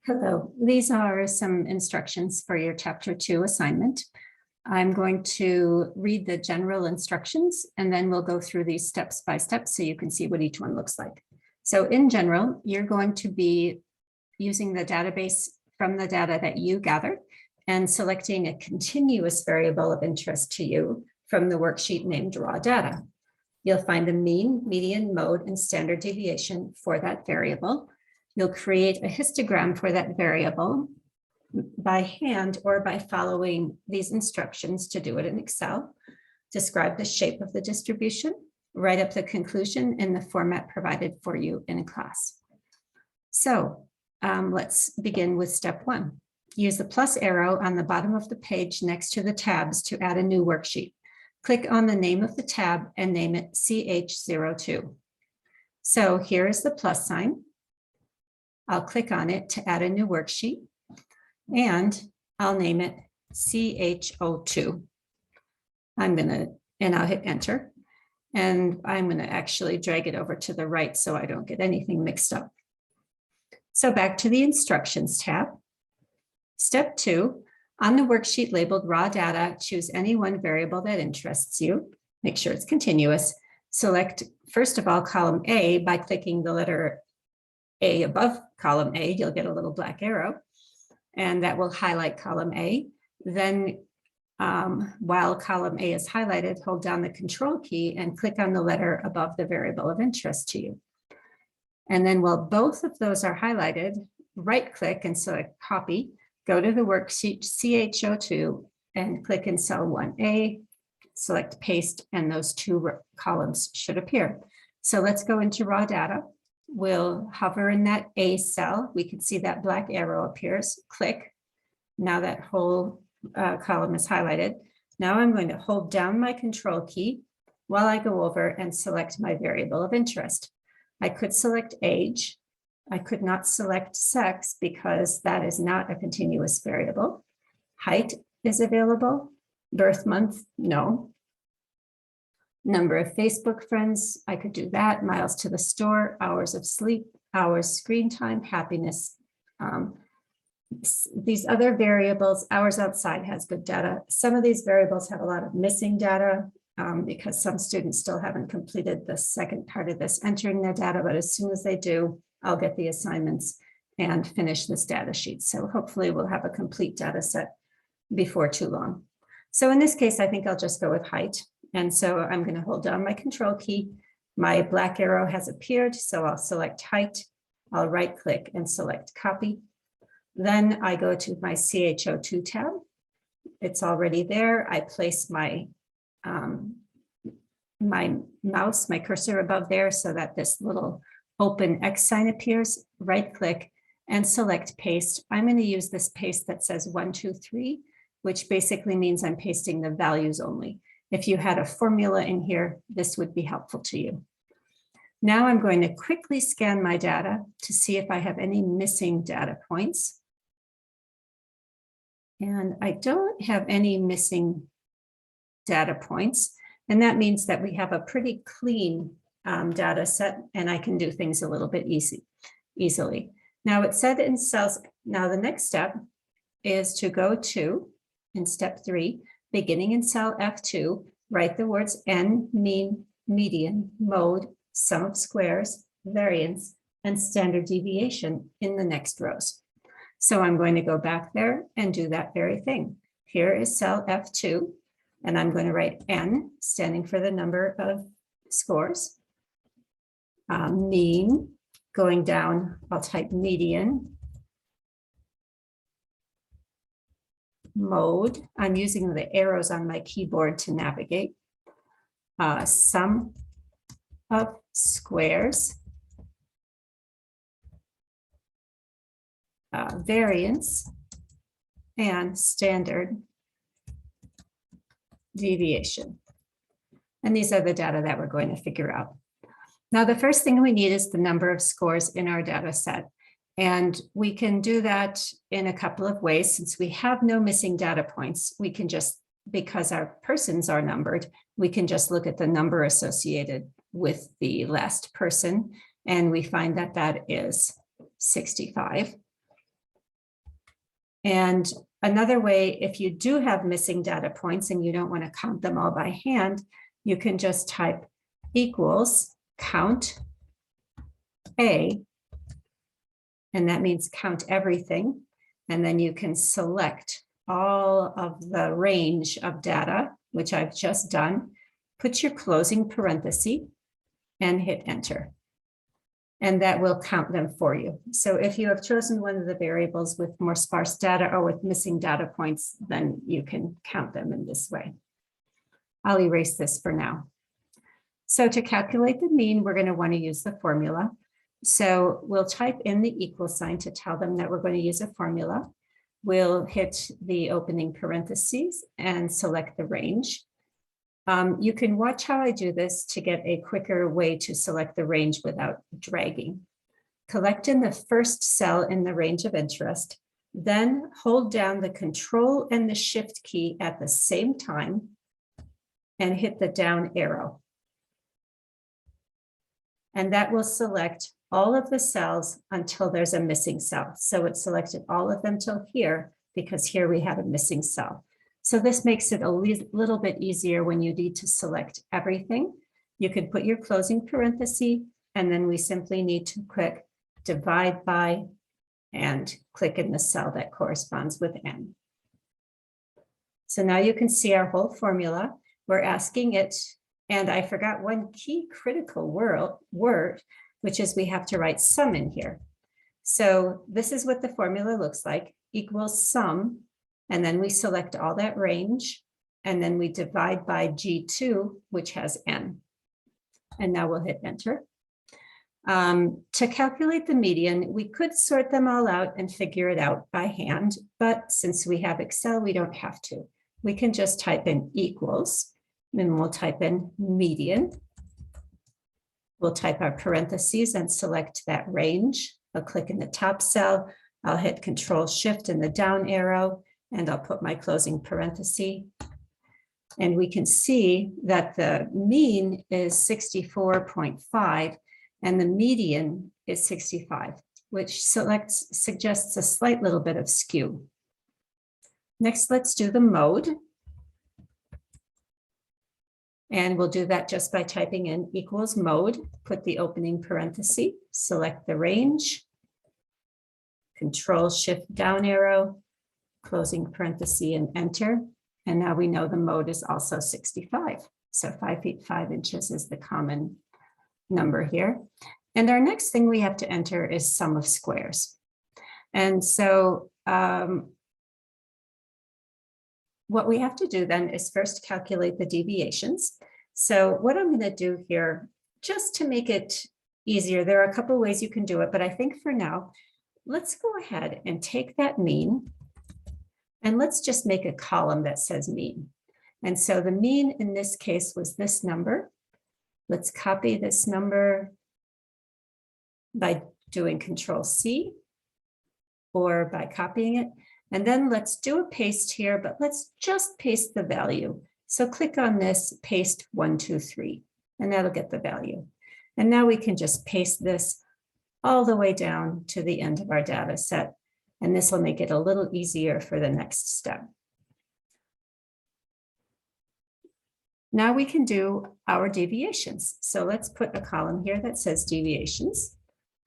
Hello, these are some instructions for your Chapter 2 assignment. I'm going to read the general instructions and then we'll go through these steps by step so you can see what each one looks like. So in general, you're going to be using the database from the data that you gathered and selecting a continuous variable of interest to you from the worksheet named raw data. You'll find the mean, median, mode, and standard deviation for that variable. You'll create a histogram for that variable by hand or by following these instructions to do it in Excel. Describe the shape of the distribution, write up the conclusion in the format provided for you in class. So let's begin with step 1. Use the plus arrow on the bottom of the page next to the tabs to add a new worksheet. Click on the name of the tab and name it CH02. So here is the plus sign. I'll click on it to add a new worksheet and I'll name it CH02. I'll hit enter and I'm going to actually drag it over to the right so I don't get anything mixed up. So back to the instructions tab. Step 2, on the worksheet labeled raw data, choose any one variable that interests you. Make sure it's continuous. Select, first of all, column A by clicking the letter A above column A. You'll get a little black arrow, and that will highlight column A. Then while column A is highlighted, hold down the control key and click on the letter above the variable of interest to you. And then while both of those are highlighted, right click and select copy. Go to the worksheet CH02 and click in cell 1A, select paste, and those two columns should appear. So let's go into raw data. We'll hover in that A cell. We can see that black arrow appears. Click. Now that whole column is highlighted. Now I'm going to hold down my control key while I go over and select my variable of interest. I could select age. I could not select sex because that is not a continuous variable. Height is available. Birth month, no. Number of Facebook friends, I could do that. Miles to the store, hours of sleep, hours screen time, happiness. These other variables, hours outside has good data. Some of these variables have a lot of missing data because some students still haven't completed the second part of this, entering their data, but as soon as they do, I'll get the assignments and finish this data sheet. So hopefully we'll have a complete data set before too long. So in this case, I think I'll just go with height. And so I'm going to hold down my control key. My black arrow has appeared, so I'll select height. I'll right click and select copy. Then I go to my CH02 tab. It's already there. I place my mouse, my cursor above there so that this little open X sign appears. Right click and select paste. I'm going to use this paste that says 1, 2, 3, which basically means I'm pasting the values only. If you had a formula in here, this would be helpful to you. Now I'm going to quickly scan my data to see if I have any missing data points. And I don't have any missing data points. And that means that we have a pretty clean data set and I can do things a little bit easily. Now it said in cells, now the next step is to go to, in step 3, beginning in cell F2, write the words n, mean, median, mode, sum of squares, variance, and standard deviation in the next rows. So I'm going to go back there and do that very thing. Here is cell F2, and I'm going to write n, standing for the number of scores. Mean, going down, I'll type median. Mode, I'm using the arrows on my keyboard to navigate. Sum of squares. Variance and standard deviation. And these are the data that we're going to figure out. Now, the first thing we need is the number of scores in our data set. And we can do that in a couple of ways. Since we have no missing data points, we can just, because our persons are numbered, we can just look at the number associated with the last person. And we find that that is 65. And another way, if you do have missing data points and you don't want to count them all by hand, you can just type equals count A, and that means count everything. And then you can select all of the range of data, which I've just done, put your closing parenthesis and hit enter. And that will count them for you. So if you have chosen one of the variables with more sparse data or with missing data points, then you can count them in this way. I'll erase this for now. So to calculate the mean, we're going to want to use the formula. So we'll type in the equal sign to tell them that we're going to use a formula. We'll hit the opening parentheses and select the range. You can watch how I do this to get a quicker way to select the range without dragging. Collect in the first cell in the range of interest, then hold down the Control and the Shift key at the same time and hit the down arrow. And that will select all of the cells until there's a missing cell. So it selected all of them till here because here we have a missing cell. So this makes it a little bit easier when you need to select everything. You could put your closing parenthesis, and then we simply need to click divide by and click in the cell that corresponds with N. So now you can see our whole formula. We're asking it, and I forgot one key critical word, which is we have to write sum in here. So this is what the formula looks like, equals sum. And then we select all that range, and then we divide by G2, which has N. And now we'll hit enter. To calculate the median, we could sort them all out and figure it out by hand, but since we have Excel, we don't have to. We can just type in equals, and we'll type in median. We'll type our parentheses and select that range. I'll click in the top cell. I'll hit Control Shift in the down arrow, and I'll put my closing parenthesis. And we can see that the mean is 64.5 and the median is 65, which suggests a slight little bit of skew. Next, let's do the mode. And we'll do that just by typing in equals mode, put the opening parenthesis, select the range, Control Shift down arrow, closing parenthesis and enter. And now we know the mode is also 65. So 5 feet 5 inches is the common number here. And our next thing we have to enter is sum of squares. And so what we have to do then is first calculate the deviations. So what I'm going to do here, just to make it easier, there are a couple ways you can do it, but I think for now, let's go ahead and take that mean. And let's just make a column that says mean. And so the mean in this case was this number. Let's copy this number by doing Control C or by copying it. And then let's do a paste here, but let's just paste the value. So click on this, paste 1, 2, 3, and that'll get the value. And now we can just paste this all the way down to the end of our data set. And this will make it a little easier for the next step. Now we can do our deviations. So let's put a column here that says deviations,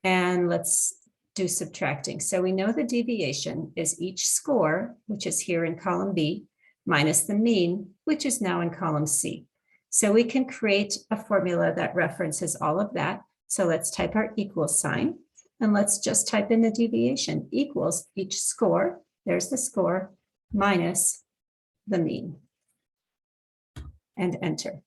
and let's do subtracting. So we know the deviation is each score, which is here in column B, minus the mean, which is now in column C. So we can create a formula that references all of that. So let's type our equal sign. And let's just type in the deviation equals each score, there's the score, minus the mean, and enter.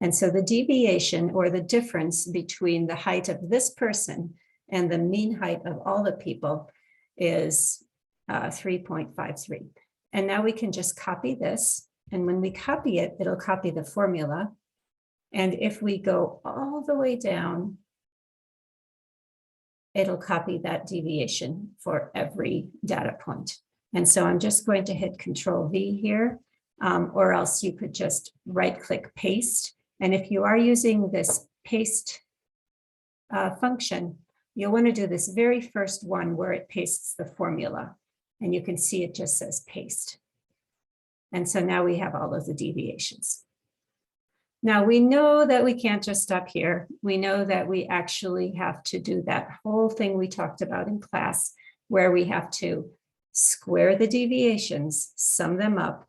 And so the deviation, or the difference between the height of this person and the mean height of all the people, is 3.53. And now we can just copy this. And when we copy it, it'll copy the formula. And if we go all the way down, it'll copy that deviation for every data point. And so I'm just going to hit Control V here, or else you could just right-click paste. And if you are using this paste function, you'll want to do this very first one where it pastes the formula. And you can see it just says paste. And so now we have all of the deviations. Now we know that we can't just stop here. We know that we actually have to do that whole thing we talked about in class, where we have to square the deviations, sum them up,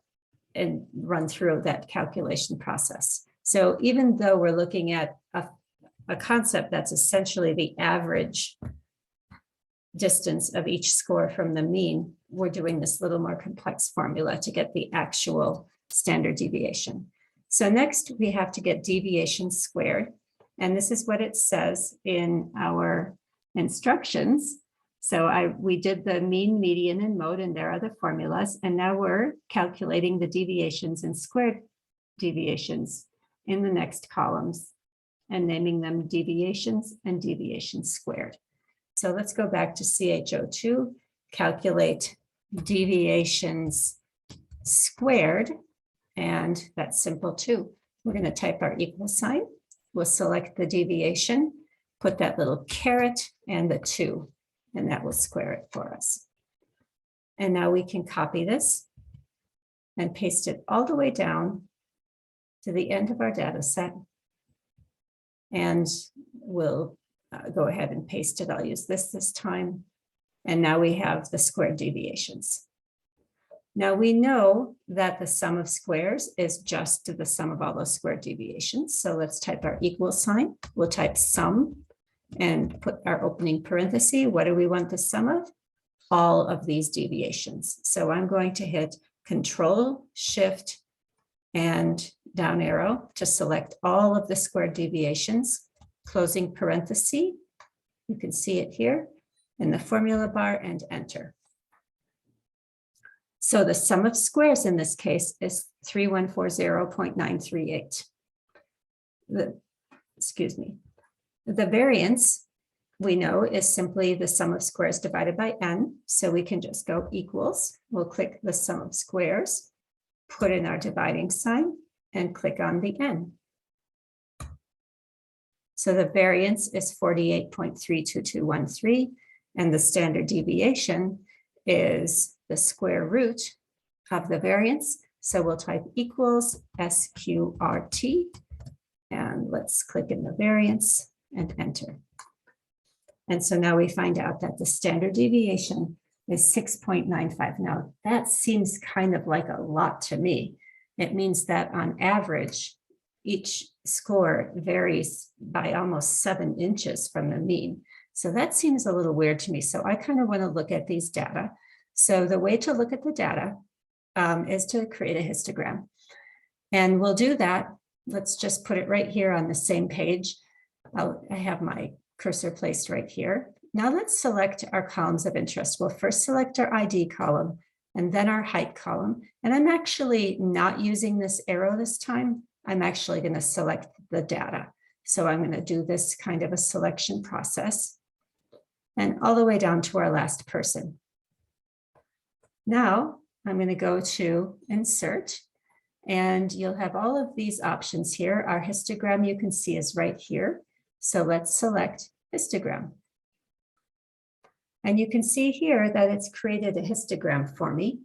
and run through that calculation process. So even though we're looking at a concept that's essentially the average distance of each score from the mean, we're doing this little more complex formula to get the actual standard deviation. So next we have to get deviation squared. And this is what it says in our instructions. So we did the mean, median, and mode, and there are the formulas. And now we're calculating the deviations and squared deviations in the next columns and naming them deviations and deviations squared. So let's go back to CHO2, calculate deviations squared, and that's simple too. We're going to type our equal sign. We'll select the deviation, put that little caret and the 2, and that will square it for us. And now we can copy this and paste it all the way down to the end of our data set. And we'll go ahead and paste it. I'll use this time. And now we have the squared deviations. Now we know that the sum of squares is just the sum of all those squared deviations. So let's type our equal sign. We'll type sum and put our opening parenthesis. What do we want the sum of? All of these deviations. So I'm going to hit Control, Shift, and down arrow to select all of the squared deviations, closing parenthesis. You can see it here in the formula bar, and enter. So the sum of squares in this case is 3140.938. Excuse me. The variance we know is simply the sum of squares divided by n. So we can just go equals. We'll click the sum of squares, put in our dividing sign, and click on the n. So the variance is 48.32213, and the standard deviation is the square root of the variance. So we'll type equals SQRT, and let's click in the variance and enter. And so now we find out that the standard deviation is 6.95. Now that seems kind of like a lot to me. It means that on average, each score varies by almost 7 inches from the mean. So that seems a little weird to me. So I kind of want to look at these data. So the way to look at the data is to create a histogram. And we'll do that. Let's just put it right here on the same page. I have my cursor placed right here. Now let's select our columns of interest. We'll first select our ID column and then our height column. And I'm actually not using this arrow this time. I'm actually going to select the data. So I'm going to do this kind of a selection process and all the way down to our last person. Now I'm going to go to Insert, and you'll have all of these options here. Our histogram you can see is right here. So let's select histogram. And you can see here that it's created a histogram for me,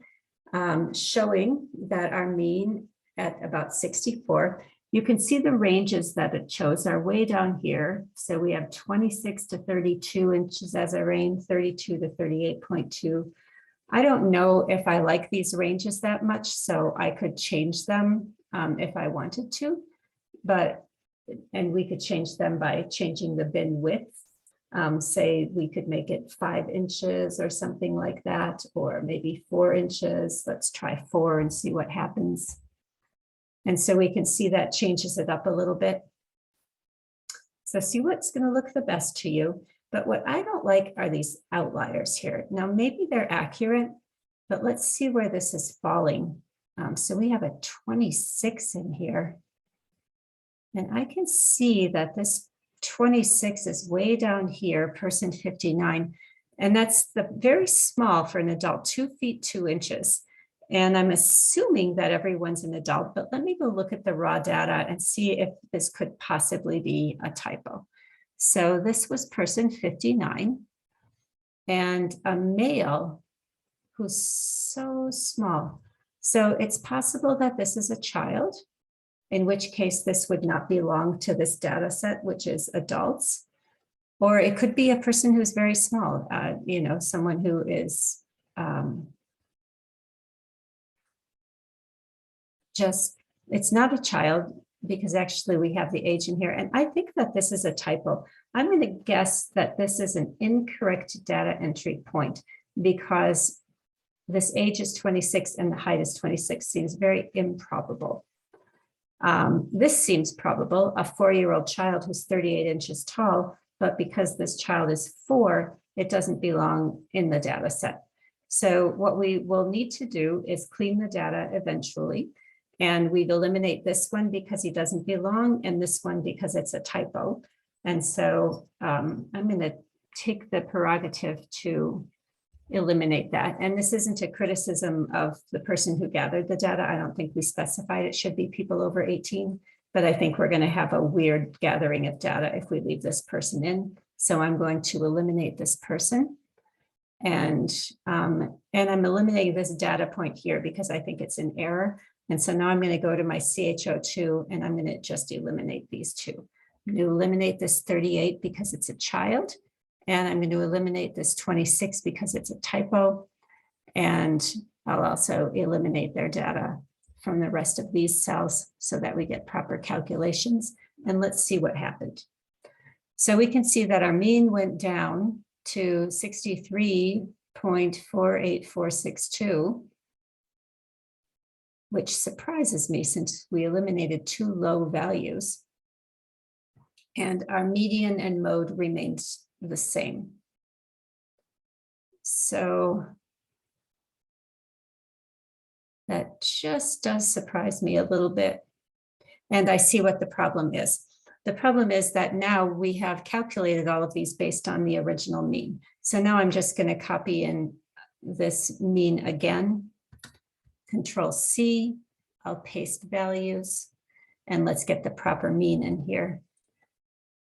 showing that our mean at about 64. You can see the ranges that it chose are way down here. So we have 26 to 32 inches as a range, 32 to 38.2. I don't know if I like these ranges that much, so I could change them if I wanted to, and we could change them by changing the bin width. Say we could make it 5 inches or something like that, or maybe 4 inches. Let's try 4 and see what happens. And so we can see that changes it up a little bit. So see what's going to look the best to you. But what I don't like are these outliers here. Now, maybe they're accurate, but let's see where this is falling. So we have a 26 in here. And I can see that this 26 is way down here, person 59. And that's very small for an adult, 2 feet, 2 inches. And I'm assuming that everyone's an adult, but let me go look at the raw data and see if this could possibly be a typo. So this was person 59, and a male who's so small. So it's possible that this is a child, in which case this would not belong to this data set, which is adults. Or it could be a person who's very small, someone who is it's not a child, because actually we have the age in here. And I think that this is a typo. I'm going to guess that this is an incorrect data entry point, because this age is 26 and the height is 26 seems very improbable. This seems probable, a 4-year-old child who's 38 inches tall, but because this child is 4, it doesn't belong in the data set. So what we will need to do is clean the data eventually. And we'd eliminate this one because he doesn't belong, and this one because it's a typo. And so I'm going to take the prerogative to eliminate that. And this isn't a criticism of the person who gathered the data. I don't think we specified it should be people over 18, but I think we're going to have a weird gathering of data if we leave this person in. So I'm going to eliminate this person. And I'm eliminating this data point here because I think it's an error. And so now I'm going to go to my CHO2 and I'm going to just eliminate these two. I'm going to eliminate this 38 because it's a child. And I'm going to eliminate this 26 because it's a typo. And I'll also eliminate their data from the rest of these cells so that we get proper calculations. And let's see what happened. So we can see that our mean went down to 63.48462, which surprises me since we eliminated 2 low values. And our median and mode remains the same. So that just does surprise me a little bit. And I see what the problem is. The problem is that now we have calculated all of these based on the original mean. So now I'm just going to copy in this mean again. Control C, I'll paste values, and let's get the proper mean in here.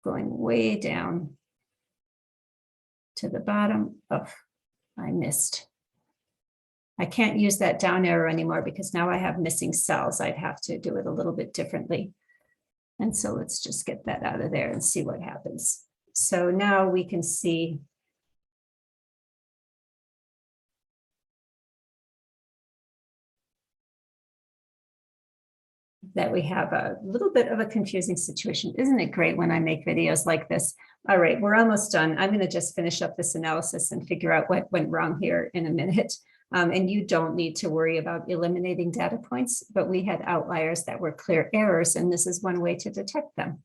Going way down to the bottom. Oh, I missed. I can't use that down arrow anymore because now I have missing cells. I'd have to do it a little bit differently. And so let's just get that out of there and see what happens. So now we can see that we have a little bit of a confusing situation. Isn't it great when I make videos like this? All right, we're almost done. I'm going to just finish up this analysis and figure out what went wrong here in a minute. And you don't need to worry about eliminating data points, but we had outliers that were clear errors, and this is one way to detect them.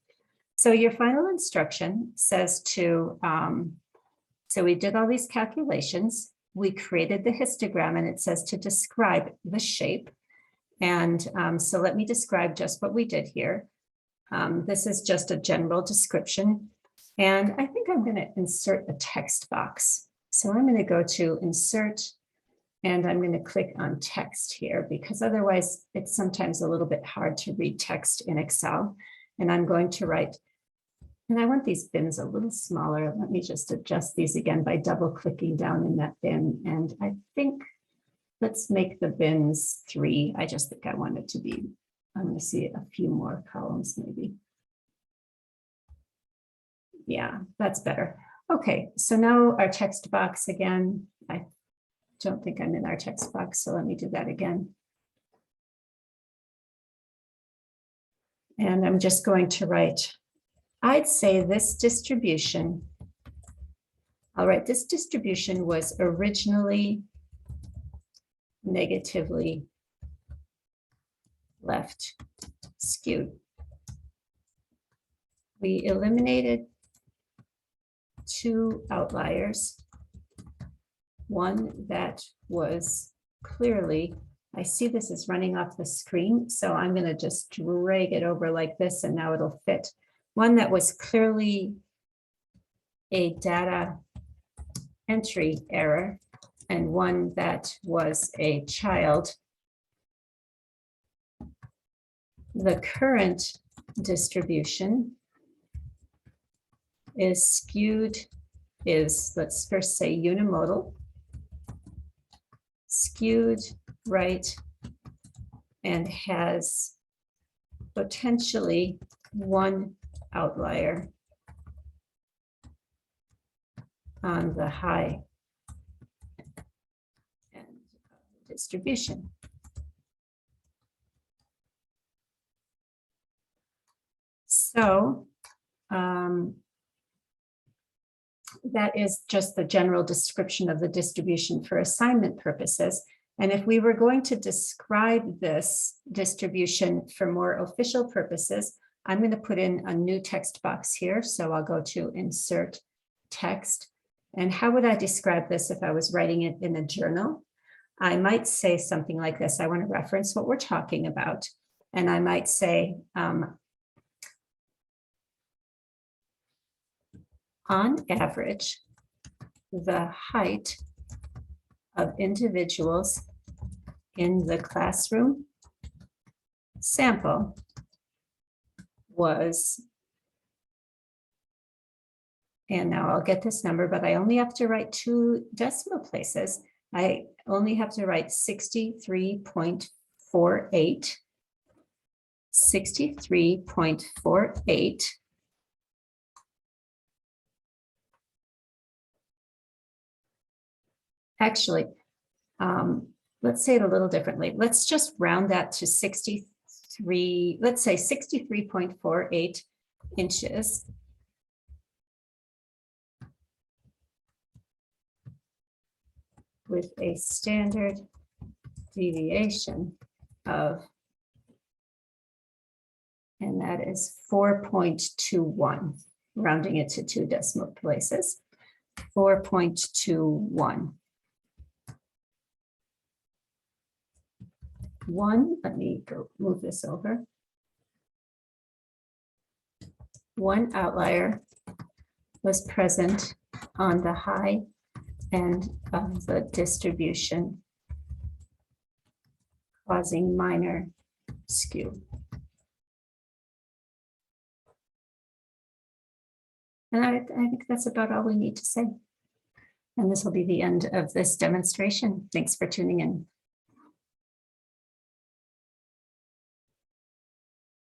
So your final instruction says to, so we did all these calculations, we created the histogram, and it says to describe the shape. And so let me describe just what we did here. This is just a general description. And I think I'm going to insert a text box. So I'm going to go to Insert, and I'm going to click on text here because otherwise it's sometimes a little bit hard to read text in Excel. And I'm going to write, and I want these bins a little smaller. Let me just adjust these again by double clicking down in that bin. And I think let's make the bins 3. I just think I want it to be, I'm going to see a few more columns maybe. Yeah, that's better. Okay, so now our text box again. I don't think I'm in our text box, so let me do that again. And I'm just going to write, I'd say this distribution, all right, this distribution was originally negatively left skewed. We eliminated 2 outliers. One that was clearly, I see this is running off the screen, so I'm going to just drag it over like this and now it'll fit. One that was clearly a data entry error, and one that was a child. The current distribution is skewed, let's first say unimodal. skewed right and has potentially one outlier on the high end of the distribution. So that is just the general description of the distribution for assignment purposes. And if we were going to describe this distribution for more official purposes, I'm going to put in a new text box here. So I'll go to Insert Text. And how would I describe this if I was writing it in a journal? I might say something like this. I want to reference what we're talking about. And I might say, on average, the height of individuals in the classroom sample was, and now I'll get this number, but I only have to write 2 decimal places. I only have to write 63.48, 63.48. Actually, let's say it a little differently. Let's just round that to 63, let's say 63.48 inches. With a standard deviation of, and that is 4.21, rounding it to 2 decimal places, 4.21. Let me go move this over. One outlier was present on the high end of the distribution, causing minor skew. And I think that's about all we need to say. And this will be the end of this demonstration. Thanks for tuning in.